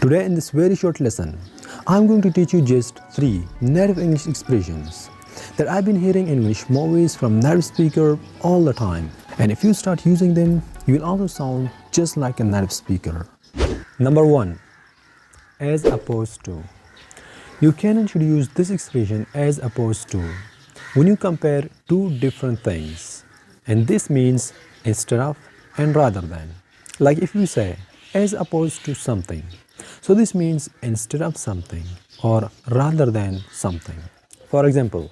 Today in this very short lesson, I'm going to teach you just 3 native English expressions that I've been hearing in English movies from native speaker all the time. And if you start using them, you will also sound just like a native speaker. Number 1. As opposed to. You can and should use this expression as opposed to when you compare two different things. And this means instead of and rather than. Like if you say as opposed to something. So this means instead of something or rather than something. For example,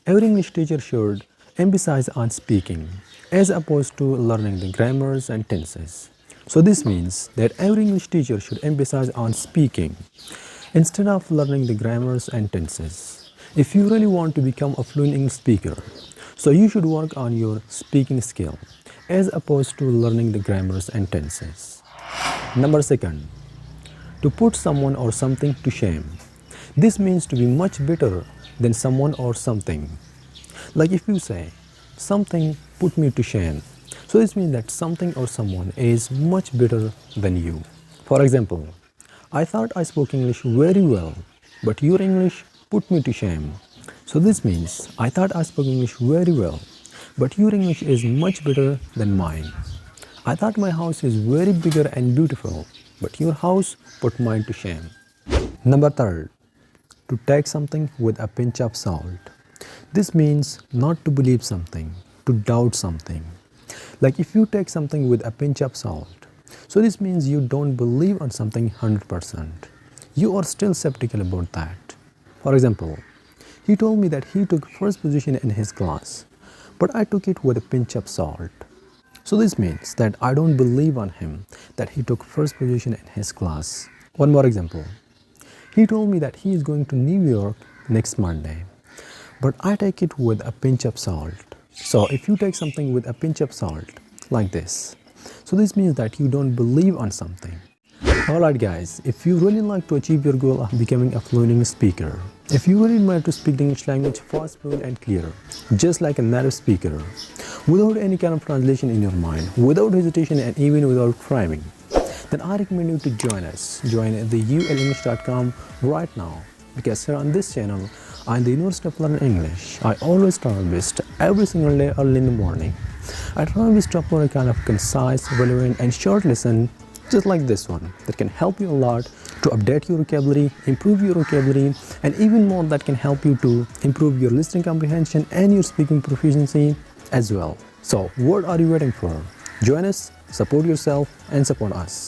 every English teacher should emphasize on speaking as opposed to learning the grammars and tenses. So this means that every English teacher should emphasize on speaking instead of learning the grammars and tenses. If you really want to become a fluent English speaker, so you should work on your speaking skill as opposed to learning the grammars and tenses. Number 2. To put someone or something to shame. This means to be much better than someone or something. Like if you say, something put me to shame. So this means that something or someone is much better than you. For example, I thought I spoke English very well, but your English put me to shame. So this means I thought I spoke English very well, but your English is much better than mine. I thought my house is very bigger and beautiful, but your house put mine to shame. Number 3. To take something with a pinch of salt. This means not to believe something, to doubt something. Like if you take something with a pinch of salt, so this means you don't believe on something 100%. You are still skeptical about that. For example, he told me that he took first position in his class, but I took it with a pinch of salt. So this means that I don't believe on him that he took first position in his class. One more example. He told me that he is going to New York next Monday, but I take it with a pinch of salt. So if you take something with a pinch of salt, like this, so this means that you don't believe on something. Alright guys, if you really like to achieve your goal of becoming a fluent English speaker, if you really admire to speak the English language fast, fluent and clear, just like a native speaker, without any kind of translation in your mind, without hesitation and even without cramming, then I recommend you to join us. Join the ulenglish.com right now, because here on this channel, on the University of Learning English, I always try my best every single day early in the morning. I try my best to upload a kind of concise, relevant and short lesson just like this one that can help you a lot to update your vocabulary, improve your vocabulary, and even more that can help you to improve your listening comprehension and your speaking proficiency as well. So what are you waiting for? Join us, support yourself and support us.